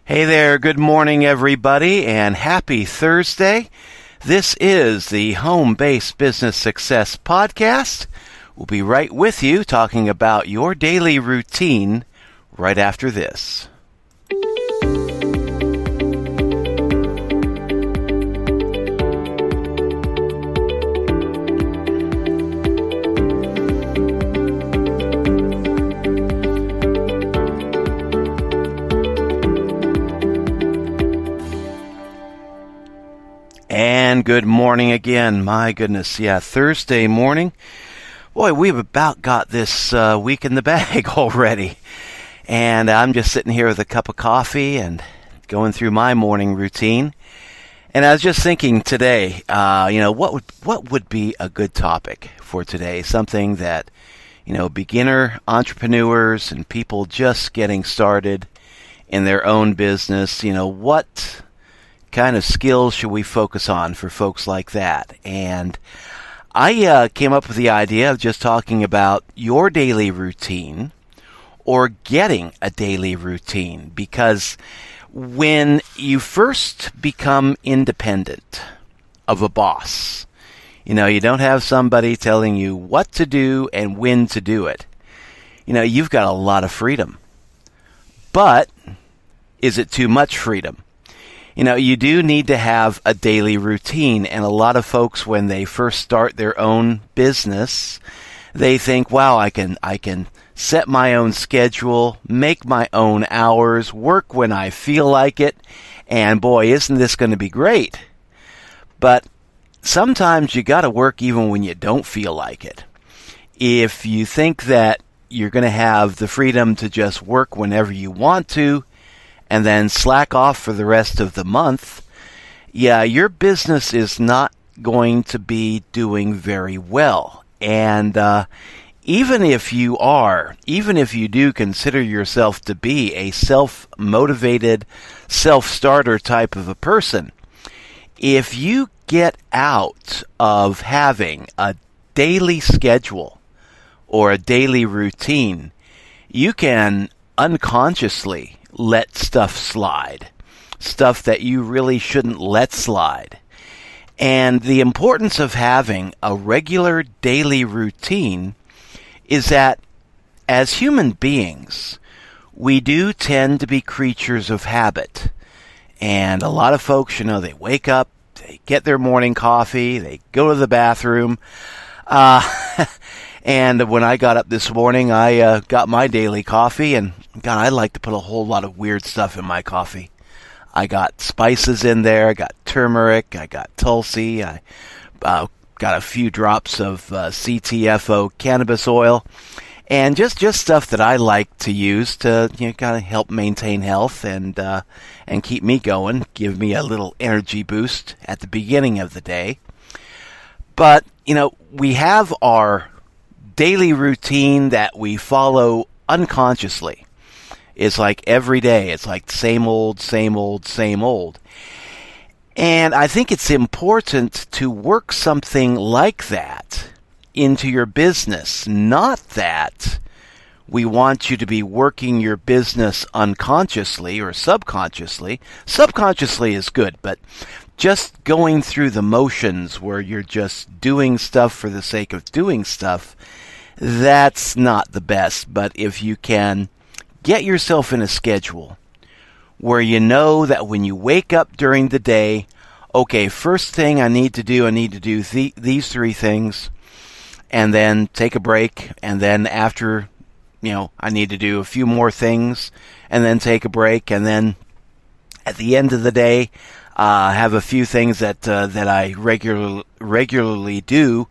Hey there, good morning everybody, and happy Thursday. This is the Home-Based Business Success Podcast. We'll be right with you talking about your daily routine right after this. And good morning again. My goodness, Thursday morning. Boy, we've about got this week in the bag already. And I'm just sitting here with a cup of coffee and going through my morning routine. And I was just thinking today, what would be a good topic for today? Something that, beginner entrepreneurs and people just getting started in their own business, what kind of skills should we focus on for folks like that? And I came up with the idea of just talking about your daily routine or getting a daily routine, because when you first become independent of a boss, you don't have somebody telling you what to do and when to do it. You've got a lot of freedom. But is it too much freedom? You do need to have a daily routine, and a lot of folks, when they first start their own business, they think, wow, I can set my own schedule, make my own hours, work when I feel like it, and boy, isn't this going to be great? But sometimes you got to work even when you don't feel like it. If you think that you're going to have the freedom to just work whenever you want to, and then slack off for the rest of the month, your business is not going to be doing very well. And even if you do consider yourself to be a self-motivated, self-starter type of a person, if you get out of having a daily schedule or a daily routine, you can unconsciously let stuff slide, stuff that you really shouldn't let slide. And the importance of having a regular daily routine is that as human beings, we do tend to be creatures of habit. And a lot of folks, they wake up, they get their morning coffee, they go to the bathroom. And when I got up this morning, I got my daily coffee, and God, I like to put a whole lot of weird stuff in my coffee. I got spices in there, I got turmeric, I got tulsi, I got a few drops of CTFO cannabis oil, and just stuff that I like to use to kind of help maintain health and keep me going, give me a little energy boost at the beginning of the day. But we have our daily routine that we follow unconsciously. It's like every day. It's like same old, same old, same old. And I think it's important to work something like that into your business. Not that we want you to be working your business unconsciously or subconsciously. Subconsciously is good, but just going through the motions where you're just doing stuff for the sake of doing stuff, that's not the best. But if you can get yourself in a schedule where you know that when you wake up during the day, okay, first thing I need to do these three things, and then take a break, and then after, I need to do a few more things, and then take a break, and then at the end of the day, have a few things that I regularly do,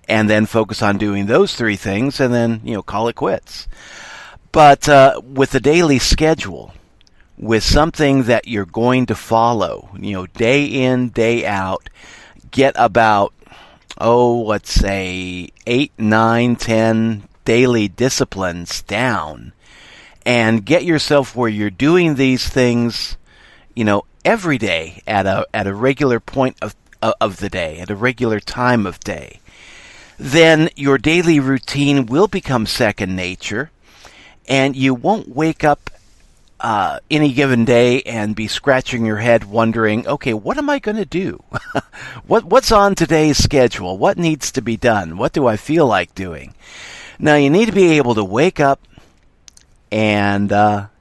and then focus on doing those three things, and then, call it quits. But with a daily schedule, with something that you're going to follow, day in, day out, get about, let's say 8, 9, 10 daily disciplines down, and get yourself where you're doing these things, every day at a regular point of the day, at a regular time of day, then your daily routine will become second nature, and you won't wake up any given day and be scratching your head wondering, okay, what am I going to do? What's on today's schedule? What needs to be done? What do I feel like doing? Now, you need to be able to wake up and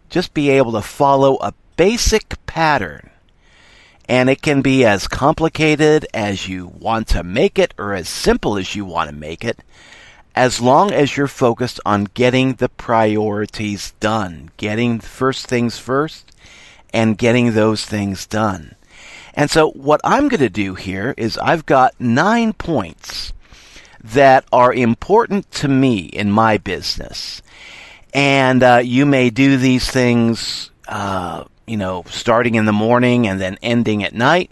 just be able to follow a basic pattern. And it can be as complicated as you want to make it or as simple as you want to make it, as long as you're focused on getting the priorities done, getting first things first, and getting those things done. And so what I'm going to do here is I've got 9 points that are important to me in my business. And you may do these things starting in the morning and then ending at night,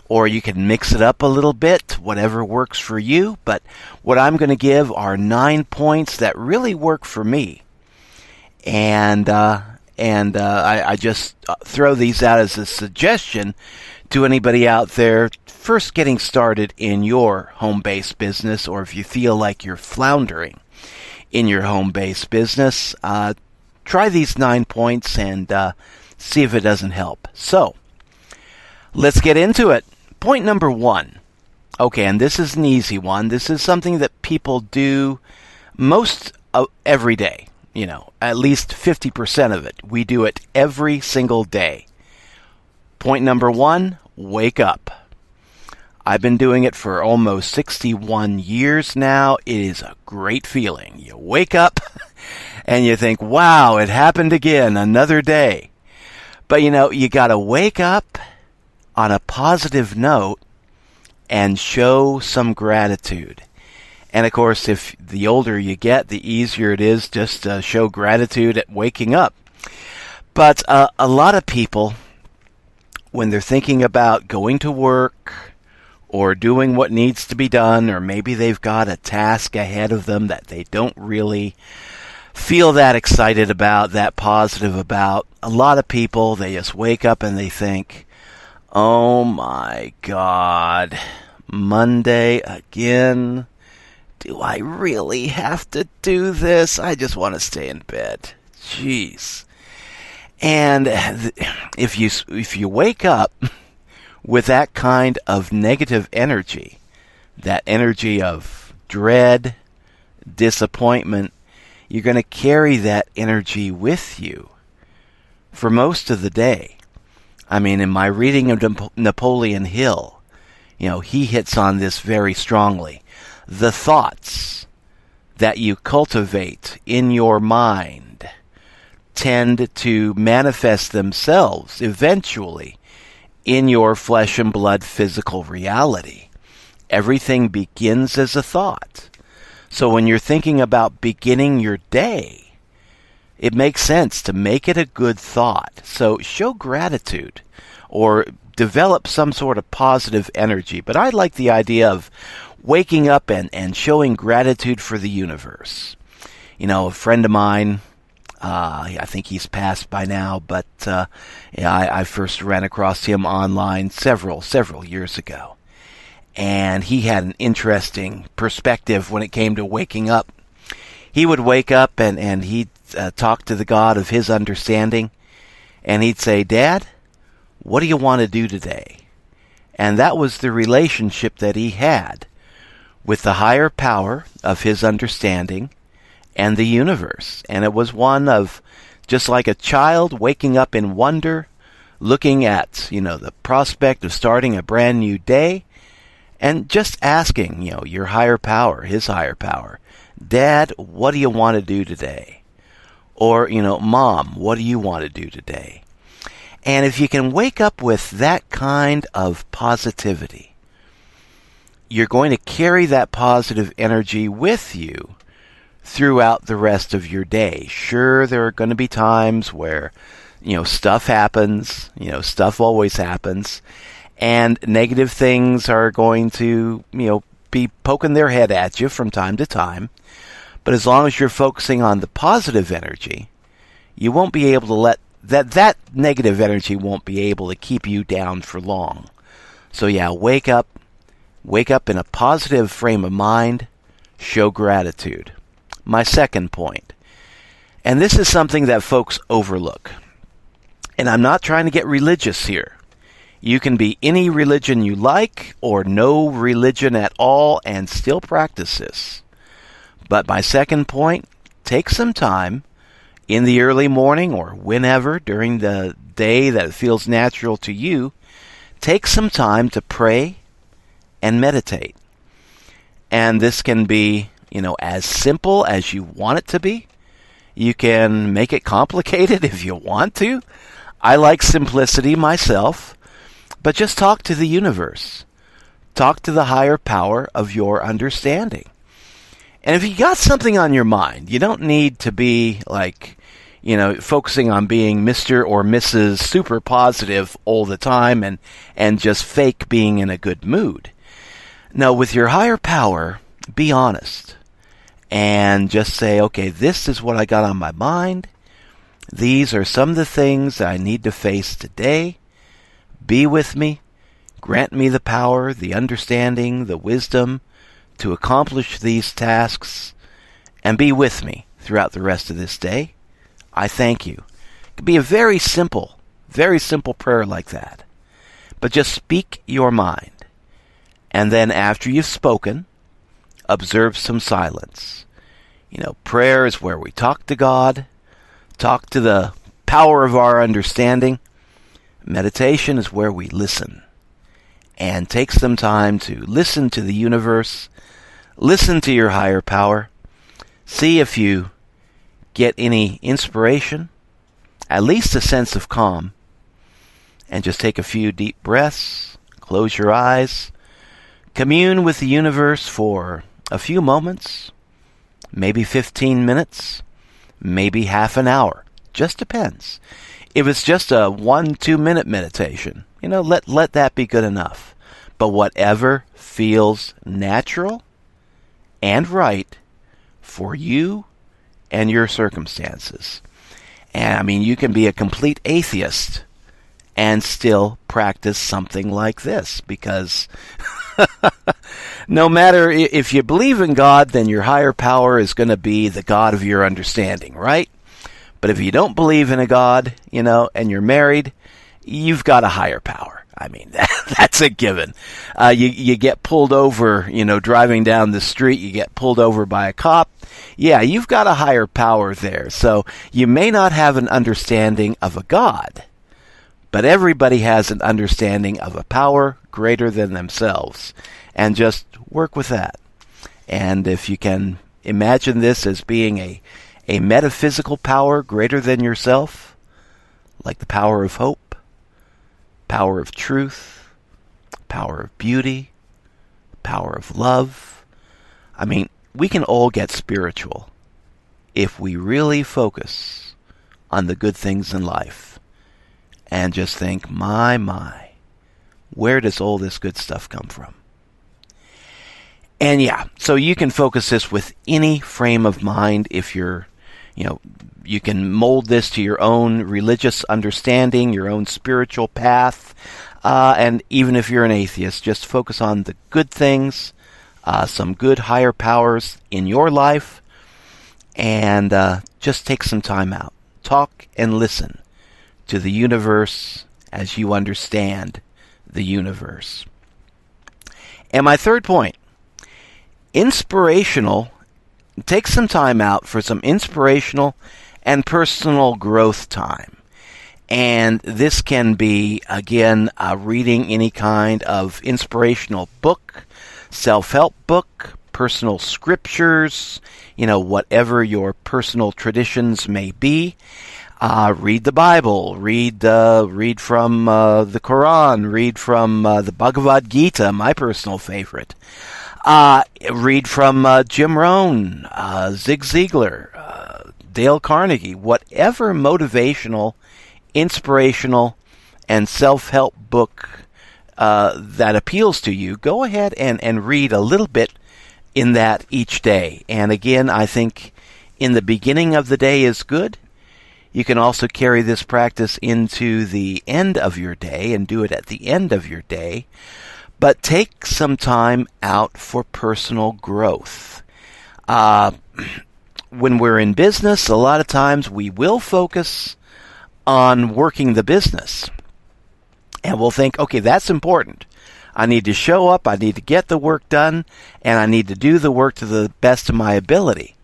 or you can mix it up a little bit, whatever works for you. But what I'm going to give are 9 points that really work for me. And I just throw these out as a suggestion to anybody out there first getting started in your home-based business, or if you feel like you're floundering in your home-based business, try these 9 points and see if it doesn't help. So, let's get into it. Point number 1. Okay, and this is an easy one. This is something that people do most every day. At least 50% of it. We do it every single day. Point number 1, wake up. I've been doing it for almost 61 years now. It is a great feeling. You wake up and you think, wow, it happened again, another day. But you got to wake up on a positive note and show some gratitude. And of course, if the older you get, the easier it is just to show gratitude at waking up. But a lot of people, when they're thinking about going to work or doing what needs to be done, or maybe they've got a task ahead of them that they don't really feel that excited about, that positive about, a lot of people, they just wake up and they think, oh my God, Monday again? Do I really have to do this? I just want to stay in bed. Jeez. And if you wake up with that kind of negative energy, that energy of dread, disappointment, you're going to carry that energy with you for most of the day. I mean, in my reading of Napoleon Hill, he hits on this very strongly. The thoughts that you cultivate in your mind tend to manifest themselves eventually in your flesh and blood physical reality. Everything begins as a thought. So when you're thinking about beginning your day, it makes sense to make it a good thought. So show gratitude or develop some sort of positive energy. But I like the idea of waking up and showing gratitude for the universe. A friend of mine, I think he's passed by now, but I first ran across him online several years ago. And he had an interesting perspective when it came to waking up. He would wake up and he'd talk to the God of his understanding, and he'd say, Dad, what do you want to do today? And that was the relationship that he had with the higher power of his understanding and the universe. And it was one of just like a child waking up in wonder, looking at, the prospect of starting a brand new day, and just asking, your higher power, his higher power, Dad, what do you want to do today? Or, Mom, what do you want to do today? And if you can wake up with that kind of positivity, you're going to carry that positive energy with you throughout the rest of your day. Sure, there are going to be times where, stuff happens, stuff always happens, and negative things are going to, be poking their head at you from time to time. But as long as you're focusing on the positive energy, you won't be able to let that negative energy won't be able to keep you down for long. So wake up in a positive frame of mind, show gratitude. My second point, and this is something that folks overlook. And I'm not trying to get religious here. You can be any religion you like or no religion at all and still practice this. But my second point, take some time in the early morning or whenever during the day that it feels natural to you, take some time to pray and meditate. And this can be, as simple as you want it to be. You can make it complicated if you want to. I like simplicity myself, but just talk to the universe. Talk to the higher power of your understanding. And if you got something on your mind, you don't need to be focusing on being Mr. or Mrs. super positive all the time and just fake being in a good mood. No, with your higher power, be honest and just say, okay, this is what I got on my mind. These are some of the things that I need to face today. Be with me. Grant me the power, the understanding, the wisdom to accomplish these tasks, and be with me throughout the rest of this day. I thank you. It could be a very simple prayer like that. But just speak your mind. And then after you've spoken, observe some silence. Prayer is where we talk to God, talk to the power of our understanding. Meditation is where we listen. And take some time to listen to the universe, listen to your higher power, see if you get any inspiration, at least a sense of calm, and just take a few deep breaths, close your eyes, commune with the universe for a few moments, maybe 15 minutes, maybe half an hour, just depends. If it's just a 1-2 minute meditation, let that be good enough. But whatever feels natural and right for you and your circumstances. And you can be a complete atheist and still practice something like this, because no matter if you believe in God, then your higher power is going to be the God of your understanding, right? But if you don't believe in a God, and you're married, you've got a higher power. That's a given. You get pulled over, driving down the street, you get pulled over by a cop. Yeah, you've got a higher power there. So you may not have an understanding of a God, but everybody has an understanding of a power greater than themselves. And just work with that. And if you can imagine this as being a metaphysical power greater than yourself, like the power of hope, power of truth, power of beauty, power of love. We can all get spiritual if we really focus on the good things in life and just think, my, where does all this good stuff come from? And yeah, so you can focus this with any frame of mind if you're, you can mold this to your own religious understanding, your own spiritual path, and even if you're an atheist, just focus on the good things, some good higher powers in your life, and just take some time out. Talk and listen to the universe as you understand the universe. And my third point, take some time out for some inspirational and personal growth time. And this can be, again, reading any kind of inspirational book, self-help book, personal scriptures, whatever your personal traditions may be. Read the Bible, read from the Quran, read from the Bhagavad Gita, my personal favorite. Read from Jim Rohn, Zig Ziglar, Dale Carnegie, whatever motivational, inspirational, and self-help book that appeals to you, go ahead and read a little bit in that each day. And again, I think in the beginning of the day is good. You can also carry this practice into the end of your day and do it at the end of your day. But take some time out for personal growth. When we're in business, a lot of times we will focus on working the business. And we'll think, okay, that's important. I need to show up, I need to get the work done, and I need to do the work to the best of my ability.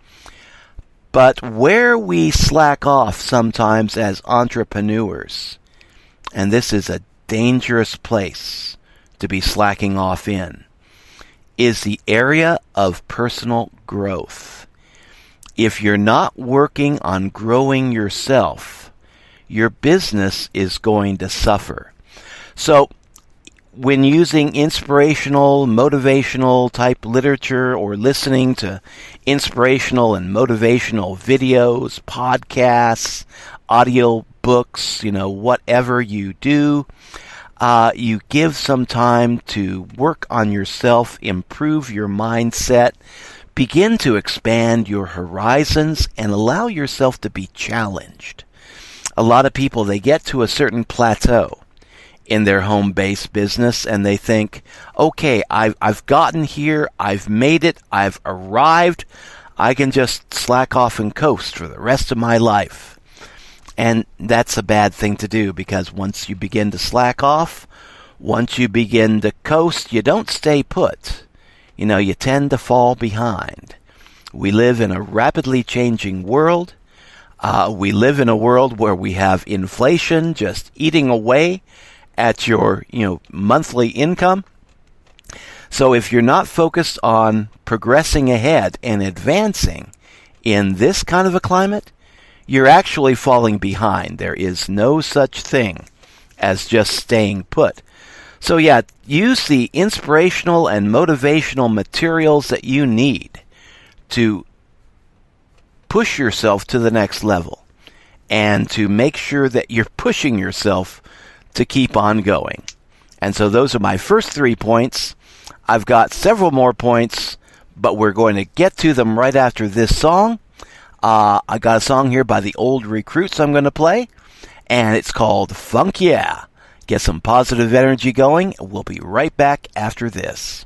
But where we slack off sometimes as entrepreneurs, and this is a dangerous place to be slacking off in, is the area of personal growth. If you're not working on growing yourself, your business is going to suffer. So, when using inspirational, motivational type literature or listening to inspirational and motivational videos, podcasts, audio books, whatever you do, you give some time to work on yourself, improve your mindset, begin to expand your horizons, and allow yourself to be challenged. A lot of people, they get to a certain plateau in their home-based business, and they think, okay, I've gotten here, I've made it, I've arrived, I can just slack off and coast for the rest of my life. And that's a bad thing to do, because once you begin to slack off, once you begin to coast, you don't stay put. You tend to fall behind. We live in a rapidly changing world. We live in a world where we have inflation just eating away at your, monthly income. So if you're not focused on progressing ahead and advancing in this kind of a climate, you're actually falling behind. There is no such thing as just staying put. So yeah, use the inspirational and motivational materials that you need to push yourself to the next level and to make sure that you're pushing yourself to keep on going. And so those are my first 3 points. I've got several more points, but we're going to get to them right after this song. I got a song here by the Old Recruits I'm going to play, and it's called Funk Yeah. Get some positive energy going. We'll be right back after this.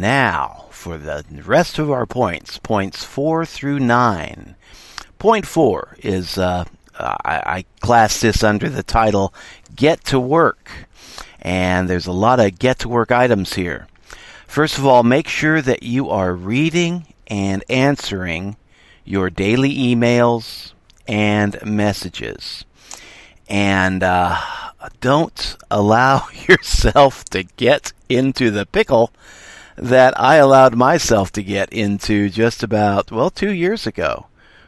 Now, for the rest of our points 4 through 9. Point 4 is, I class this under the title, Get to Work. And there's a lot of get to work items here. First of all, make sure that you are reading and answering your daily emails and messages. And don't allow yourself to get into the pickle that I allowed myself to get into just about, 2 years ago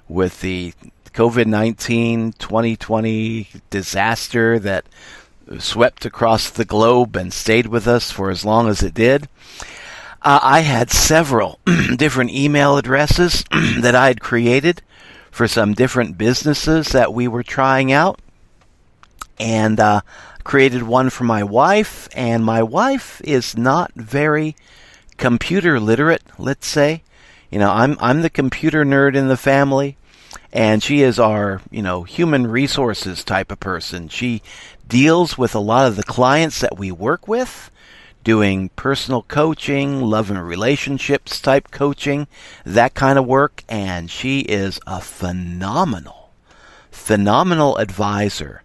with the COVID-19 2020 disaster that swept across the globe and stayed with us for as long as it did. I had several different email addresses that I had created for some different businesses that we were trying out, and created one for my wife, and my wife is not very computer literate, let's say. I'm the computer nerd in the family, and she is our, human resources type of person. She deals with a lot of the clients that we work with, doing personal coaching, love and relationships type coaching, that kind of work, and she is a phenomenal advisor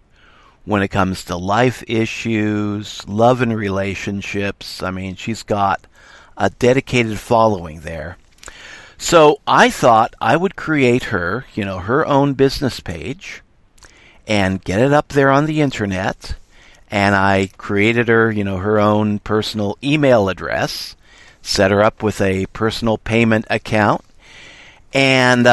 when it comes to life issues, love and relationships. I mean, she's got a dedicated following there. So I thought I would create her, her own business page and get it up there on the internet. And I created her, her own personal email address, set her up with a personal payment account, and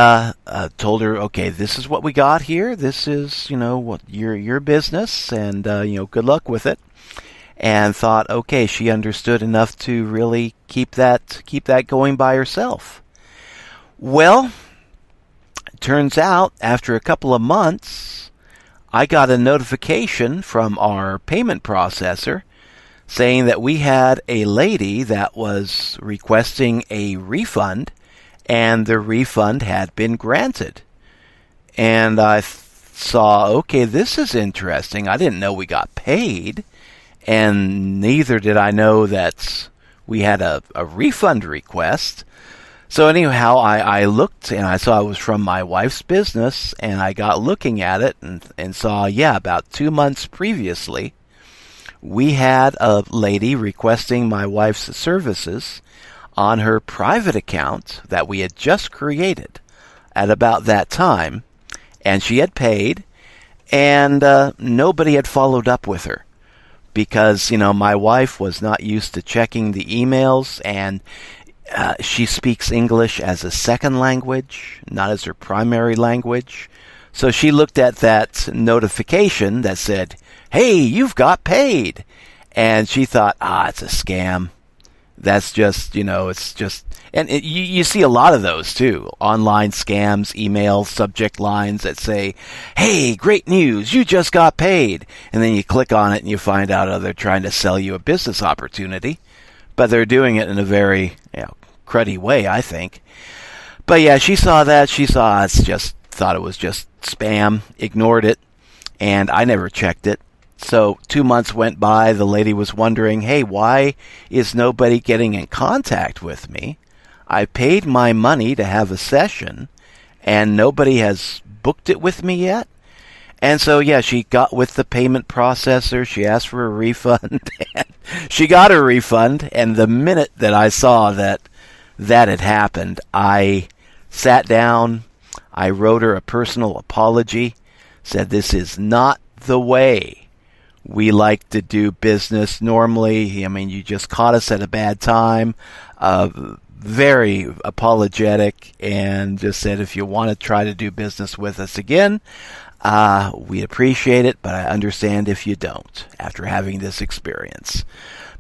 told her, okay, this is what we got here. This is, what your business, and good luck with it. And thought, okay, she understood enough to really keep that going by herself. Well, turns out after a couple of months, I got a notification from our payment processor saying that we had a lady that was requesting a refund, and the refund had been granted. And I saw, okay, this is interesting. I didn't know we got paid, and neither did I know that we had a refund request. So anyhow, I looked, and I saw it was from my wife's business, and I got looking at it and saw, about 2 months previously, we had a lady requesting my wife's services on her private account that we had just created at about that time, and she had paid, and nobody had followed up with her because, my wife was not used to checking the emails, and she speaks English as a second language, not as her primary language. So she looked at that notification that said, hey, you've got paid. And she thought, it's a scam. That's just, it's just, and you see a lot of those too. Online scams, email subject lines that say, hey, great news, you just got paid. And then you click on it and you find out, they're trying to sell you a business opportunity. But they're doing it in a very, cruddy way, I think. But she saw that. She saw thought it was just spam, ignored it, and I never checked it. So 2 months went by. The lady was wondering, hey, why is nobody getting in contact with me? I paid my money to have a session, and nobody has booked it with me yet. And so, she got with the payment processor. She asked for a refund. And she got a refund, and the minute that I saw that had happened, I sat down, I wrote her a personal apology, said this is not the way we like to do business normally. You just caught us at a bad time. Very apologetic, and just said if you want to try to do business with us again, we appreciate it, but I understand if you don't after having this experience.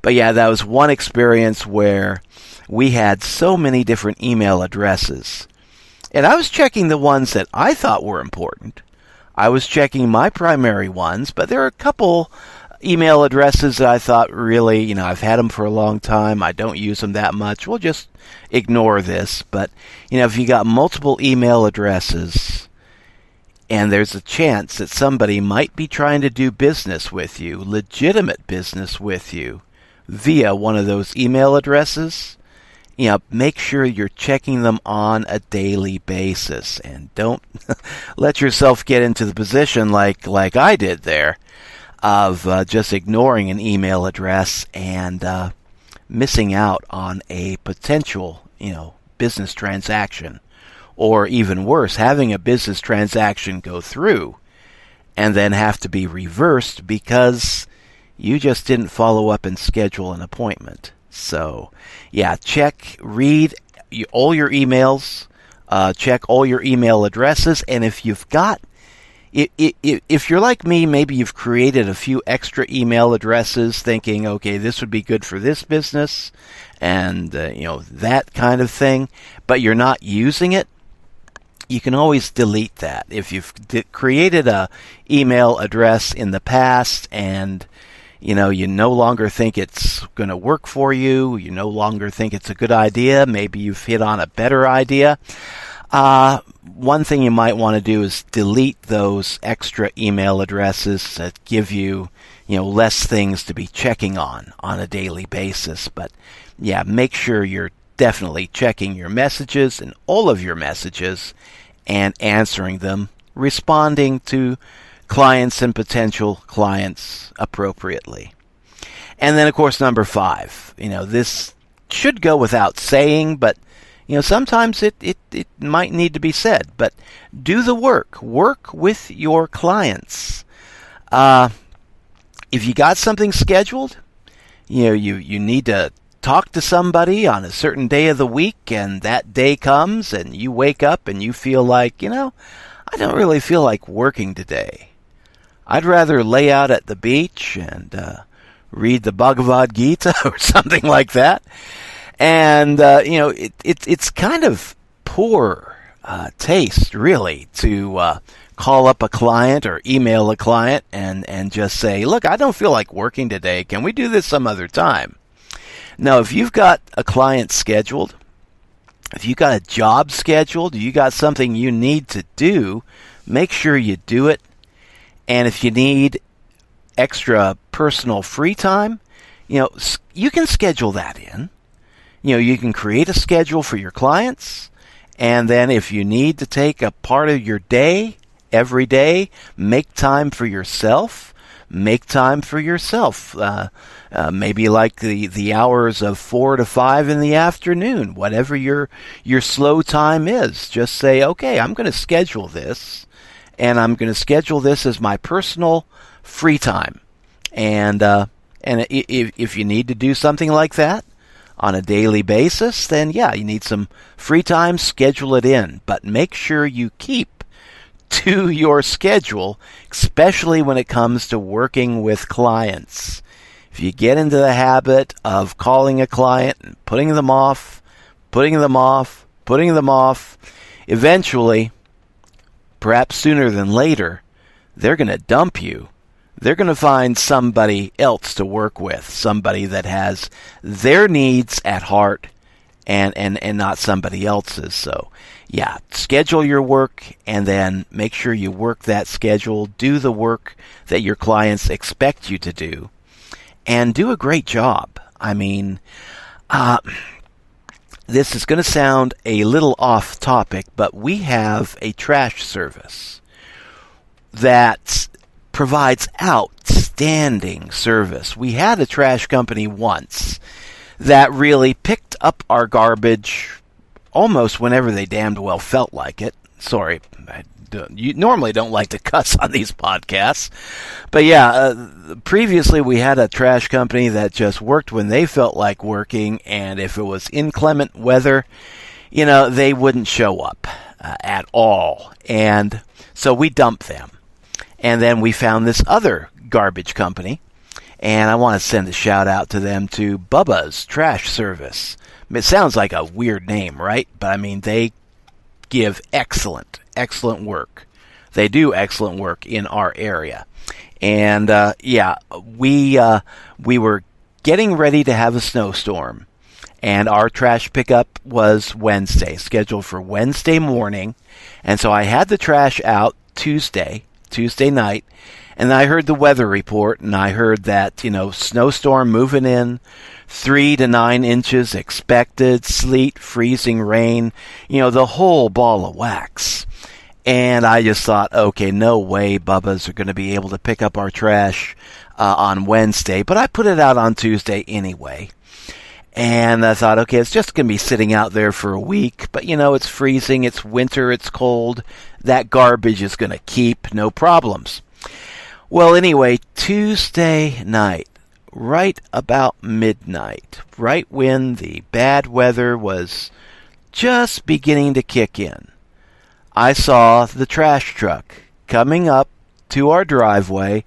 But that was one experience where we had so many different email addresses. And I was checking the ones that I thought were important. I was checking my primary ones, but there are a couple email addresses that I thought really, I've had them for a long time. I don't use them that much. We'll just ignore this. But, if you got multiple email addresses and there's a chance that somebody might be trying to do business with you, legitimate business with you, via one of those email addresses, make sure you're checking them on a daily basis, and don't let yourself get into the position like I did there of just ignoring an email address and missing out on a potential, business transaction, or even worse, having a business transaction go through and then have to be reversed because you just didn't follow up and schedule an appointment. So, read all your emails, check all your email addresses, and if you've got, if you're like me, maybe you've created a few extra email addresses thinking, okay, this would be good for this business, and, that kind of thing, but you're not using it, you can always delete that. If you've created a email address in the past and you no longer think it's going to work for you, you no longer think it's a good idea, maybe you've hit on a better idea, one thing you might want to do is delete those extra email addresses that give you, less things to be checking on a daily basis. But make sure you're definitely checking your messages and all of your messages and answering them, responding to clients and potential clients appropriately. And then, of course, number 5, this should go without saying, but sometimes it might need to be said, but do the work. Work with your clients. If you got something scheduled, you need to talk to somebody on a certain day of the week, and that day comes and you wake up and you feel like, I don't really feel like working today. I'd rather lay out at the beach and read the Bhagavad Gita or something like that. And, it's kind of poor taste, really, to call up a client or email a client and just say, look, I don't feel like working today. Can we do this some other time? No, if you've got a client scheduled, if you got a job scheduled, you got something you need to do, make sure you do it. And if you need extra personal free time, you can schedule that in. You can create a schedule for your clients, and then if you need to take a part of your day, every day, make time for yourself. Make time for yourself. Maybe like the hours of 4 to 5 in the afternoon, whatever your slow time is. Just say, okay, I'm going to schedule this, and I'm going to schedule this as my personal free time. And if you need to do something like that on a daily basis, then you need some free time, schedule it in. But make sure you keep to your schedule, especially when it comes to working with clients. If you get into the habit of calling a client and putting them off, eventually, perhaps sooner than later, they're going to dump you. They're going to find somebody else to work with, somebody that has their needs at heart and not somebody else's. So, schedule your work and then make sure you work that schedule. Do the work that your clients expect you to do and do a great job. I mean, this is going to sound a little off topic, but we have a trash service that provides outstanding service. We had a trash company once that really picked up our garbage almost whenever they damned well felt like it. Sorry, you normally don't like to cuss on these podcasts. But previously we had a trash company that just worked when they felt like working, and if it was inclement weather, they wouldn't show up at all. And so we dumped them. And then we found this other garbage company, and I want to send a shout out to them, to Bubba's Trash Service. It sounds like a weird name, right? But I mean, they give excellent work. They do excellent work in our area. And we were getting ready to have a snowstorm, and our trash pickup was Wednesday, scheduled for Wednesday morning. And so I had the trash out Tuesday Tuesday night, and I heard the weather report, and I heard that, snowstorm moving in, 3 to 9 inches expected, sleet, freezing rain, the whole ball of wax. And I just thought, okay, no way Bubba's are going to be able to pick up our trash on Wednesday, but I put it out on Tuesday anyway. And I thought, okay, it's just going to be sitting out there for a week, but it's freezing, it's winter, it's cold. That garbage is going to keep, no problems. Well, anyway, Tuesday night, right about midnight, right when the bad weather was just beginning to kick in, I saw the trash truck coming up to our driveway.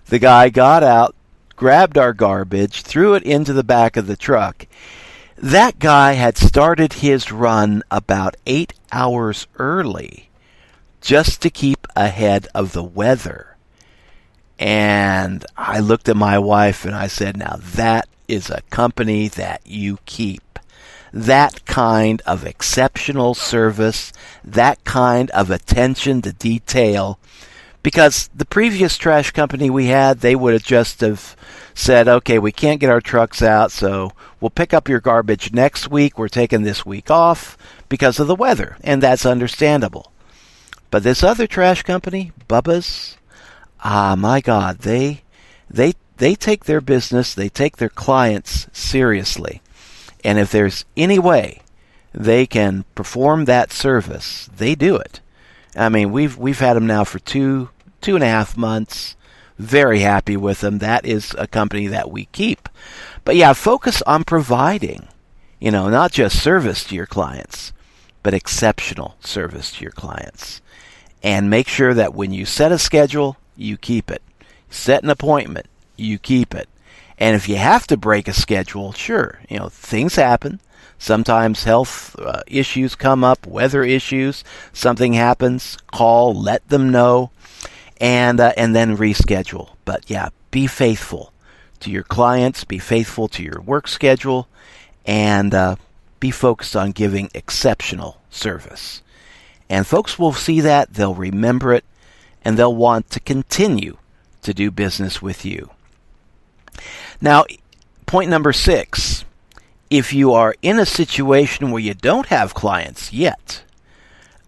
The guy got out, grabbed our garbage, threw it into the back of the truck. That guy had started his run about 8 hours early just to keep ahead of the weather. And I looked at my wife and I said, now that is a company that you keep. That kind of exceptional service, that kind of attention to detail. Because the previous trash company we had, they would have just have said, okay, we can't get our trucks out, so we'll pick up your garbage next week. We're taking this week off because of the weather, and that's understandable. But this other trash company, Bubba's, my God, they take their business, they take their clients seriously. And if there's any way they can perform that service, they do it. I mean, we've had them now for two and a half months. Very happy with them. That is a company that we keep. But yeah, focus on providing, not just service to your clients, but exceptional service to your clients. And make sure that when you set a schedule, you keep it. Set an appointment, you keep it. And if you have to break a schedule, sure, things happen. Sometimes health issues come up, weather issues, something happens, call, let them know, and then reschedule. But yeah, be faithful to your clients, be faithful to your work schedule, and be focused on giving exceptional service. And folks will see that, they'll remember it, and they'll want to continue to do business with you. Now, point number 6, if you are in a situation where you don't have clients yet,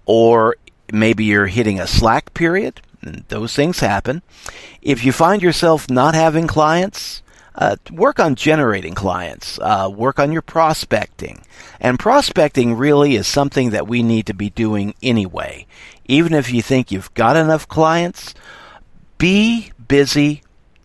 or maybe you're hitting a slack period, and those things happen, if you find yourself not having clients, work on generating clients, work on your prospecting. And prospecting really is something that we need to be doing anyway. Even if you think you've got enough clients, be busy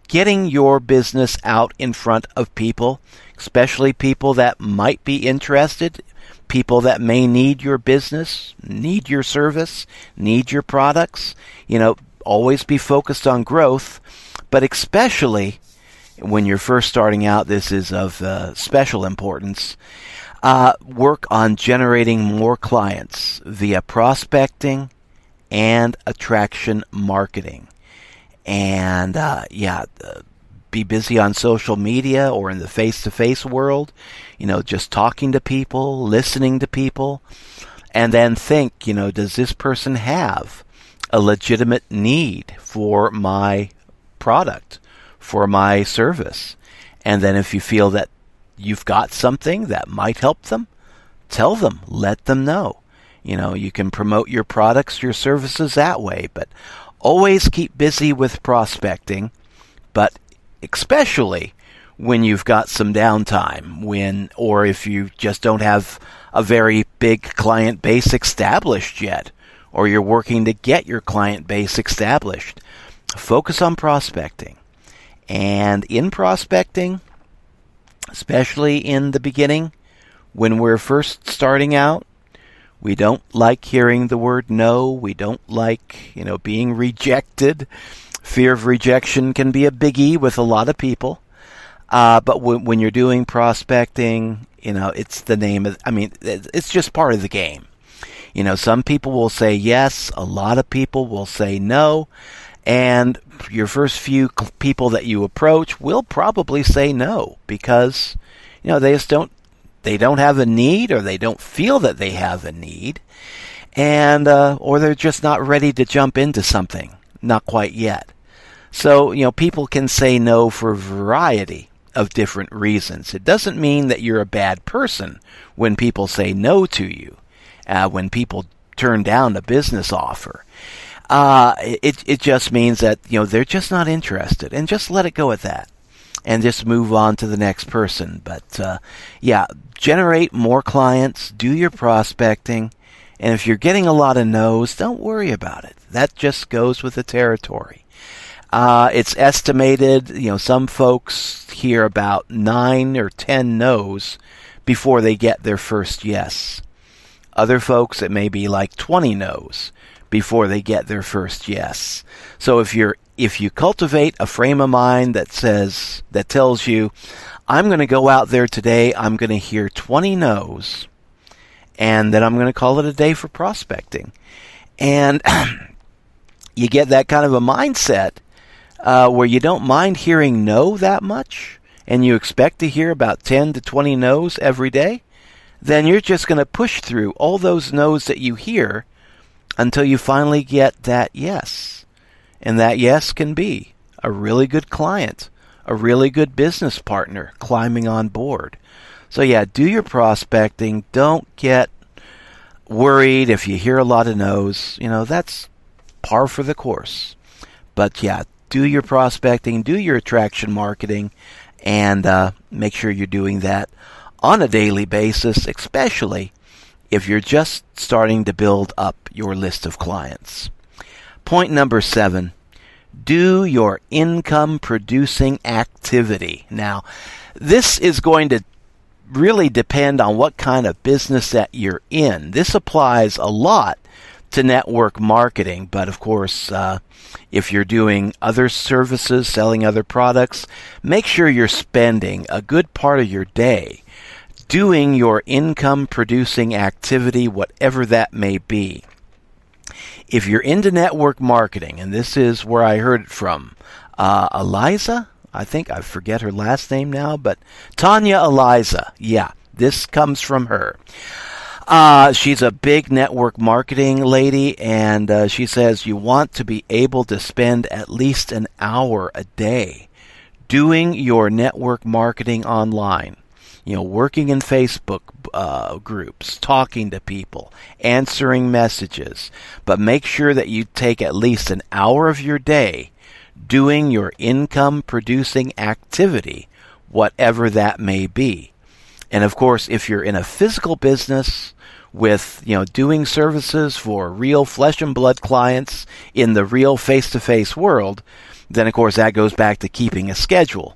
getting your business out in front of people, especially people that might be interested, people that may need your business, need your service, need your products. Always be focused on growth, but especially when you're first starting out, this is of special importance. Work on generating more clients via prospecting and attraction marketing. And be busy on social media or in the face-to-face world, just talking to people, listening to people, and then think, does this person have a legitimate need for my product, for my service? And then if you feel that you've got something that might help them, tell them, let them know. You can promote your products, your services that way, but always keep busy with prospecting, but especially when you've got some downtime, or if you just don't have a very big client base established yet, or you're working to get your client base established. Focus on prospecting. And in prospecting, especially in the beginning, when we're first starting out, we don't like hearing the word no. We don't like, being rejected. Fear of rejection can be a biggie with a lot of people. But when you're doing prospecting, it's the name of, it's just part of the game. Some people will say yes. A lot of people will say no. And your first few people that you approach will probably say no because, they just don't have a need, or they don't feel that they have a need, and or they're just not ready to jump into something Not quite yet. So, people can say no for a variety of different reasons. It doesn't mean that you're a bad person when people say no to you, when people turn down a business offer. It just means that, they're just not interested, and just let it go at that and just move on to the next person. But, generate more clients, do your prospecting, and if you're getting a lot of no's, don't worry about it. That just goes with the territory. It's estimated, some folks hear about 9 or 10 no's before they get their first yes. Other folks, it may be like 20 no's before they get their first yes. So if you cultivate a frame of mind that tells you, I'm going to go out there today, I'm going to hear 20 no's, and then I'm going to call it a day for prospecting. And you get that kind of a mindset where you don't mind hearing no that much, and you expect to hear about 10 to 20 no's every day, then you're just going to push through all those no's that you hear until you finally get that yes. And that yes can be a really good client, a really good business partner climbing on board. So do your prospecting. Don't get worried if you hear a lot of no's. That's par for the course. But do your prospecting, do your attraction marketing, and make sure you're doing that on a daily basis, especially if you're just starting to build up your list of clients. Point number 7, do your income-producing activity. Now, this is going to really depend on what kind of business that you're in. This applies a lot to network marketing, but of course, if you're doing other services, selling other products, make sure you're spending a good part of your day doing your income-producing activity, whatever that may be. If you're into network marketing, and this is where I heard it from, Eliza, I think I forget her last name now, but Tanya Eliza, this comes from her. She's a big network marketing lady, and she says you want to be able to spend at least an hour a day doing your network marketing online. Working in Facebook groups, talking to people, answering messages. But make sure that you take at least an hour of your day doing your income-producing activity, whatever that may be. And of course, if you're in a physical business with, doing services for real flesh and blood clients in the real face-to-face world, then of course that goes back to keeping a schedule.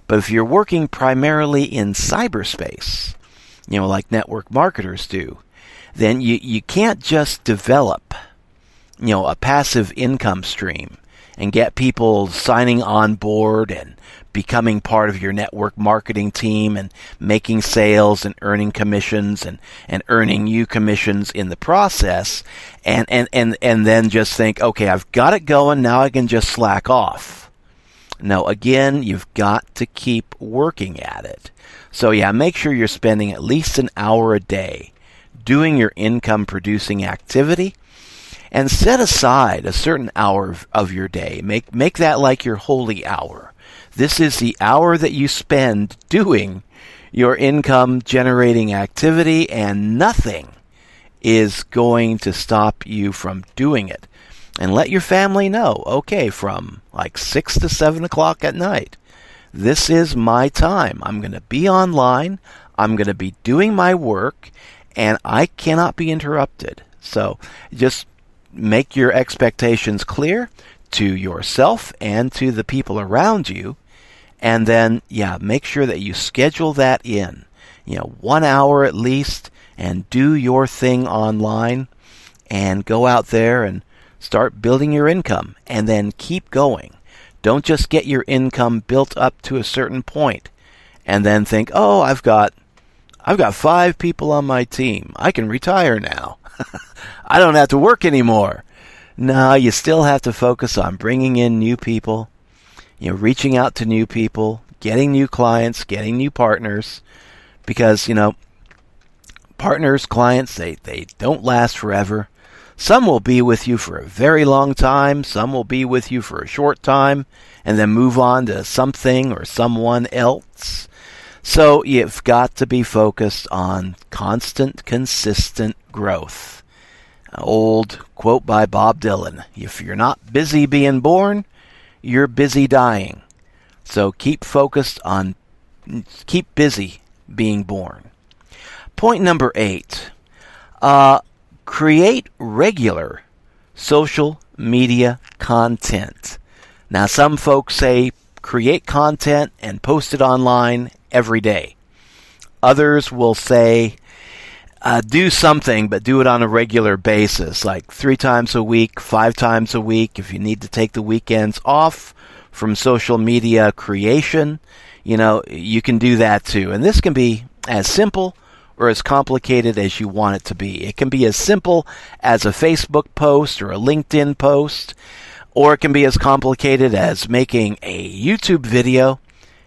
But if you're working primarily in cyberspace, like network marketers do, then you can't just develop, a passive income stream and get people signing on board and becoming part of your network marketing team and making sales and earning commissions and earning you commissions in the process, and then just think, okay, I've got it going, now I can just slack off. No, again, you've got to keep working at it. So make sure you're spending at least an hour a day doing your income-producing activity, and set aside a certain hour of your day. Make that like your holy hour. This is the hour that you spend doing your income-generating activity, and nothing is going to stop you from doing it. And let your family know, okay, from like 6 to 7 o'clock at night, this is my time. I'm going to be online, I'm going to be doing my work, and I cannot be interrupted. So just make your expectations clear to yourself and to the people around you, and then, make sure that you schedule that in. 1 hour at least, and do your thing online, and go out there and start building your income, and then keep going. Don't just get your income built up to a certain point and then think, oh, I've got 5 people on my team. I can retire now. I don't have to work anymore. No, you still have to focus on bringing in new people, reaching out to new people, getting new clients, getting new partners, because, partners, clients, they don't last forever. Some will be with you for a very long time. Some will be with you for a short time and then move on to something or someone else. So you've got to be focused on constant, consistent growth. An old quote by Bob Dylan: if you're not busy being born, you're busy dying. So keep busy being born. Point number 8. Create regular social media content. Now, some folks say create content and post it online every day. Others will say do something, but do it on a regular basis, like 3 times a week, 5 times a week. If you need to take the weekends off from social media creation, you can do that too. And this can be as simple or as complicated as you want it to be. It can be as simple as a Facebook post or a LinkedIn post, or it can be as complicated as making a YouTube video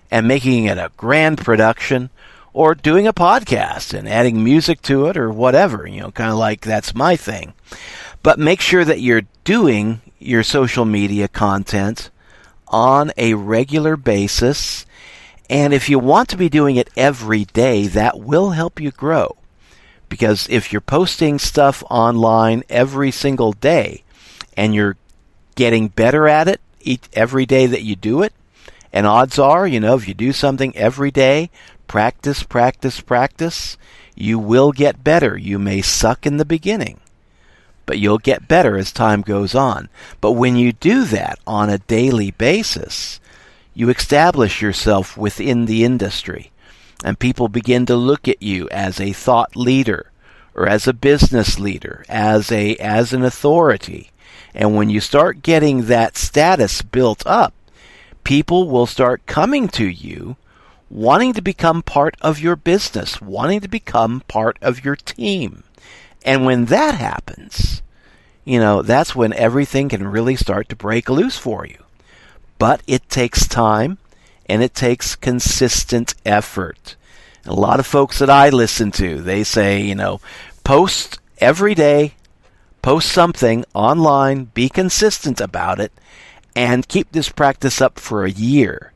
and making it a grand production, or doing a podcast and adding music to it or whatever, kind of like that's my thing. But make sure that you're doing your social media content on a regular basis. And if you want to be doing it every day, that will help you grow. Because if you're posting stuff online every single day and you're getting better at it every day that you do it, and odds are, if you do something every day, practice, you will get better. You may suck in the beginning, but you'll get better as time goes on. But when you do that on a daily basis, you establish yourself within the industry, and people begin to look at you as a thought leader or as a business leader, as an authority. And when you start getting that status built up, people will start coming to you wanting to become part of your business, wanting to become part of your team. And when that happens, that's when everything can really start to break loose for you. But it takes time, and it takes consistent effort. A lot of folks that I listen to, they say, post every day, post something online, be consistent about it, and keep this practice up for a year.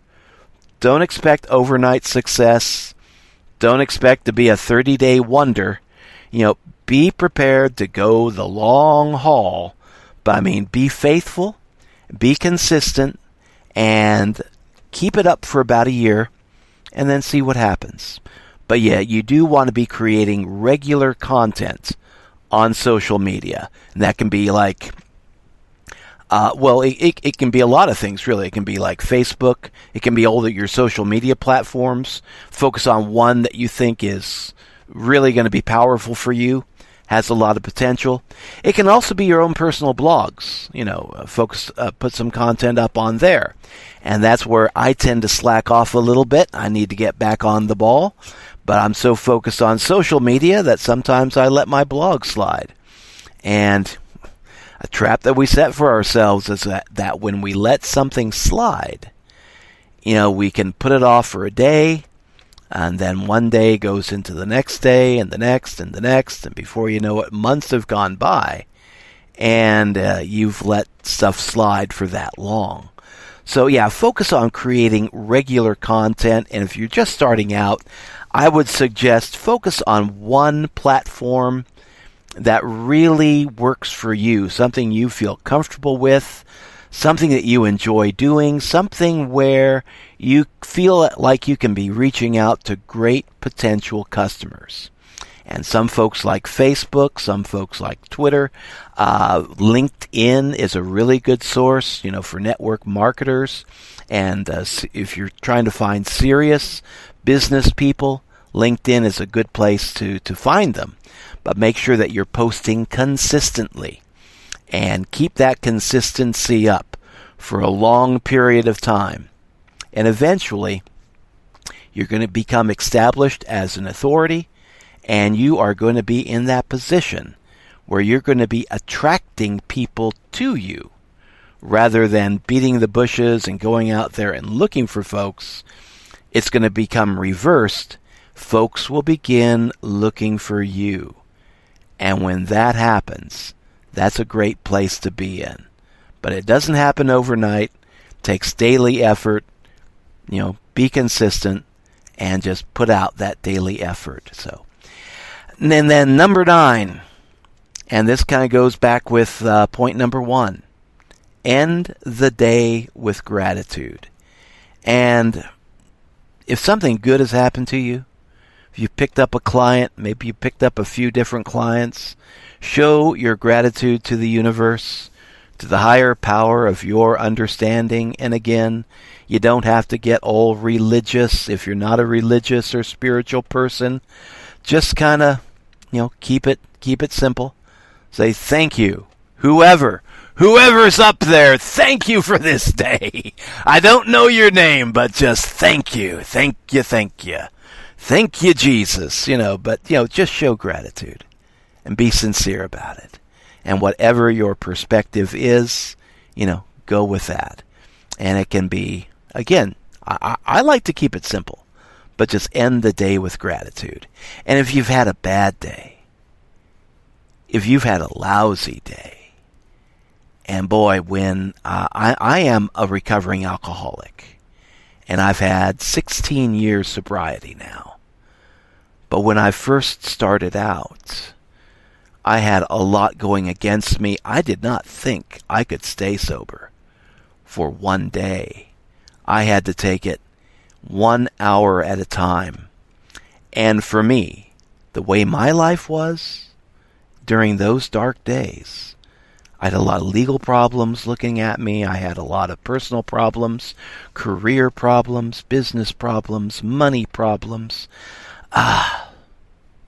Don't expect overnight success. Don't expect to be a 30-day wonder. Be prepared to go the long haul. But be faithful, be consistent, and keep it up for about a year, and then see what happens. But yeah, you do want to be creating regular content on social media. And that can be like, it can be a lot of things, really. It can be like Facebook. It can be all of your social media platforms. Focus on one that you think is really going to be powerful for you, has a lot of potential. It can also be your own personal blogs. Put some content up on there. And that's where I tend to slack off a little bit. I need to get back on the ball. But I'm so focused on social media that sometimes I let my blog slide. And a trap that we set for ourselves is that when we let something slide, we can put it off for a day, and then one day goes into the next day, and the next, and the next, and before you know it, months have gone by, and you've let stuff slide for that long. So yeah, focus on creating regular content, and if you're just starting out, I would suggest focus on one platform that really works for you, something you feel comfortable with, something that you enjoy doing, something where you feel like you can be reaching out to great potential customers. And some folks like Facebook, some folks like Twitter. LinkedIn is a really good source, for network marketers. And if you're trying to find serious business people, LinkedIn is a good place to find them. But make sure that you're posting consistently and keep that consistency up for a long period of time. And eventually, you're going to become established as an authority, and you are going to be in that position where you're going to be attracting people to you rather than beating the bushes and going out there and looking for folks. It's going to become reversed. Folks will begin looking for you. And when that happens, that's a great place to be in. But it doesn't happen overnight. It takes daily effort. Be consistent and just put out that daily effort. So, and then number 9, and this kind of goes back with point number 1. End the day with gratitude. And if something good has happened to you, if you picked up a client, maybe you picked up a few different clients, show your gratitude to the universe, to the higher power of your understanding. And again, you don't have to get all religious if you're not a religious or spiritual person. Just kind of, keep it simple. Say thank you. Whoever's up there, thank you for this day. I don't know your name, but just thank you. Thank you. Thank you, Jesus. But just show gratitude and be sincere about it. And whatever your perspective is, go with that. And it can be, again, I like to keep it simple, but just end the day with gratitude. And if you've had a bad day, if you've had a lousy day, and boy, when I am a recovering alcoholic, and I've had 16 years sobriety now. But when I first started out, I had a lot going against me. I did not think I could stay sober for one day. I had to take it 1 hour at a time. And for me, the way my life was during those dark days, I had a lot of legal problems looking at me. I had a lot of personal problems, career problems, business problems, money problems.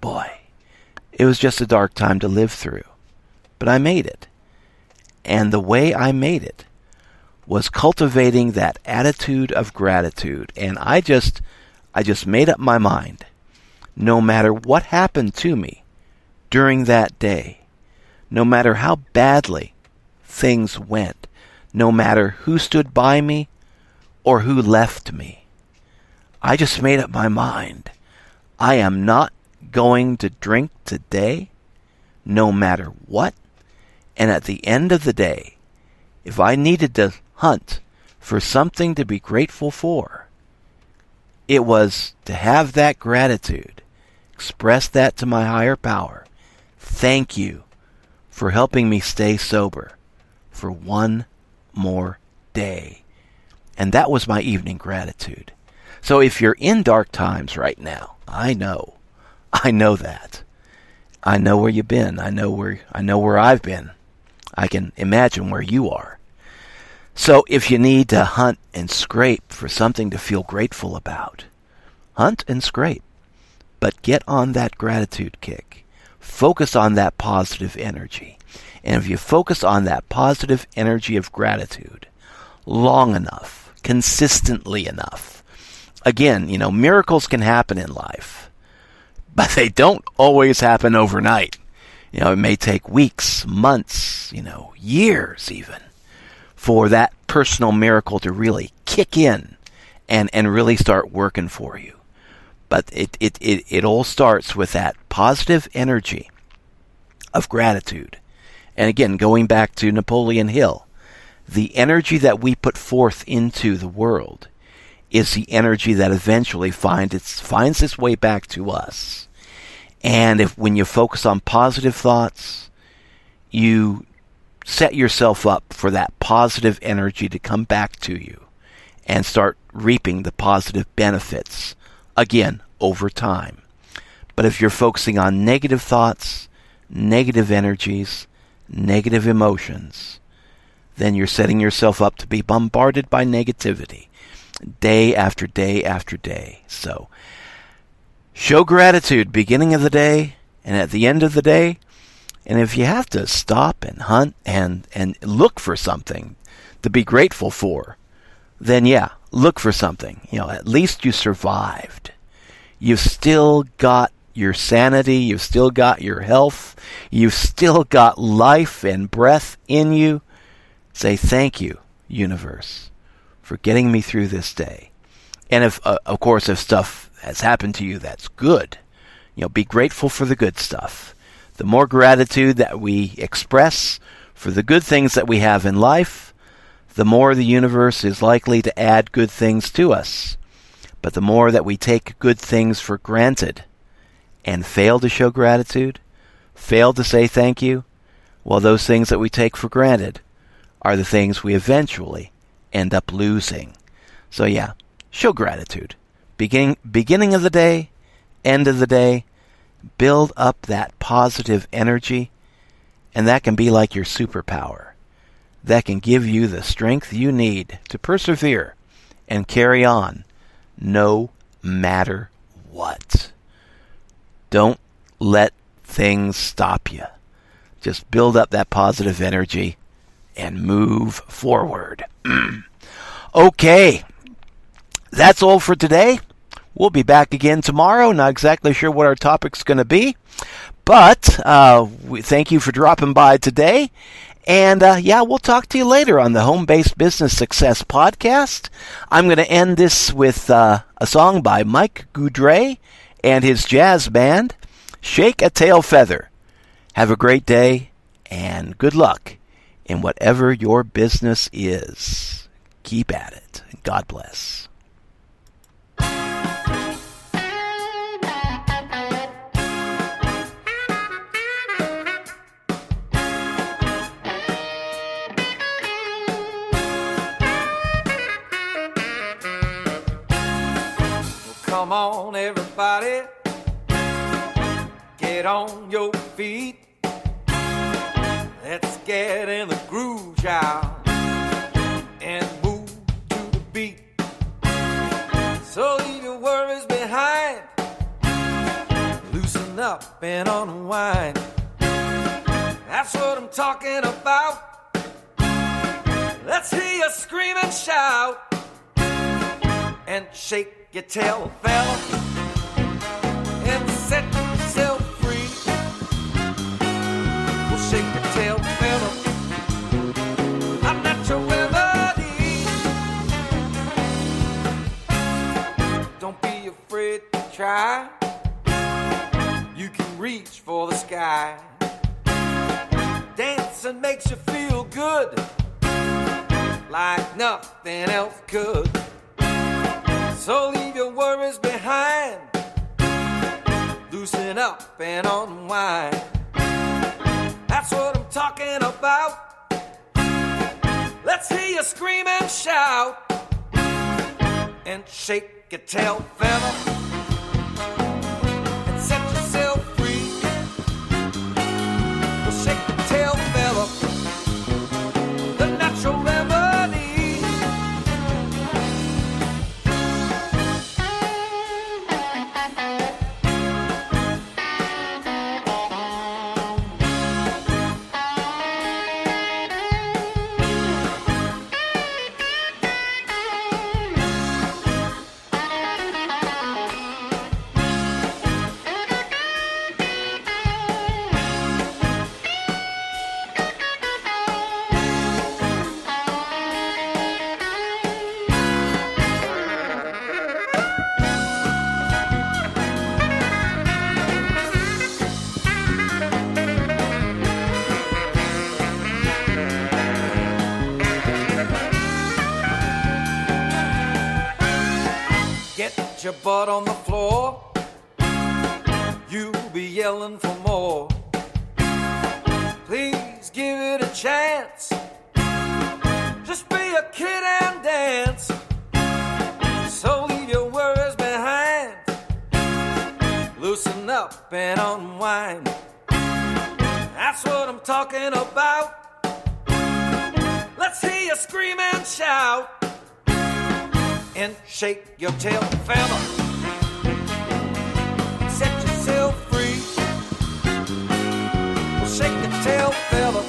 Boy, it was just a dark time to live through. But I made it. And the way I made it was cultivating that attitude of gratitude. And I just made up my mind. No matter what happened to me during that day, no matter how badly things went, no matter who stood by me or who left me, I just made up my mind. I am not going to drink today, no matter what. And at the end of the day, if I needed to hunt for something to be grateful for, it was to have that gratitude, express that to my higher power. Thank you for helping me stay sober for one more day. And that was my evening gratitude. So if you're in dark times right now, I know that. I know where you've been. I know where I've been. I can imagine where you are. So if you need to hunt and scrape for something to feel grateful about, hunt and scrape. But get on that gratitude kick. Focus on that positive energy. And if you focus on that positive energy of gratitude long enough, consistently enough, again, miracles can happen in life, but they don't always happen overnight. It may take weeks, months, years even, for that personal miracle to really kick in and really start working for you. But it all starts with that positive energy of gratitude. And again, going back to Napoleon Hill, the energy that we put forth into the world is the energy that eventually finds its way back to us. And when you focus on positive thoughts, you set yourself up for that positive energy to come back to you and start reaping the positive benefits, again, over time. But if you're focusing on negative thoughts, negative energies, negative emotions, then you're setting yourself up to be bombarded by negativity day after day after day. So, show gratitude beginning of the day and at the end of the day. And if you have to stop and hunt and look for something to be grateful for, then yeah, look for something. At least you survived. You've still got your sanity, you've still got your health, you've still got life and breath in you. Say thank you, universe, for getting me through this day. And if, of course, if stuff has happened to you that's good, be grateful for the good stuff. The more gratitude that we express for the good things that we have in life, the more the universe is likely to add good things to us. But the more that we take good things for granted and fail to show gratitude, fail to say thank you, well, those things that we take for granted are the things we eventually end up losing. So yeah, show gratitude. Beginning of the day, end of the day, build up that positive energy, and that can be like your superpower. That can give you the strength you need to persevere and carry on no matter what. Don't let things stop you. Just build up that positive energy and move forward. Okay, that's all for today. We'll be back again tomorrow. Not exactly sure what our topic's going to be, but we thank you for dropping by today. And we'll talk to you later on the Home-Based Business Success Podcast. I'm going to end this with a song by Mike Goudray and his jazz band, Shake a Tail Feather. Have a great day and good luck in whatever your business is. Keep at it. God bless. Come on, everybody, get on your feet. Let's get in the groove, child, and move to the beat. So leave your worries behind, loosen up and unwind. That's what I'm talking about. Let's hear you scream and shout, and shake your tail, fella, and set yourself free. Well, shake your tail, fella, I'm not your remedy. Don't be afraid to try. You can reach for the sky. Dancing makes you feel good, like nothing else could. So leave your worries behind, loosen up and unwind. That's what I'm talking about. Let's hear you scream and shout, and shake your tail, fella, and set yourself free. Well, shake your tail, fella, the natural remedy. Get your butt on the floor, you'll be yelling for more. Please give it a chance, just be a kid and dance. So leave your worries behind, loosen up and unwind. That's what I'm talking about. Let's hear you scream and shout, and shake your tail, fella, set yourself free. Well, shake the tail, fella,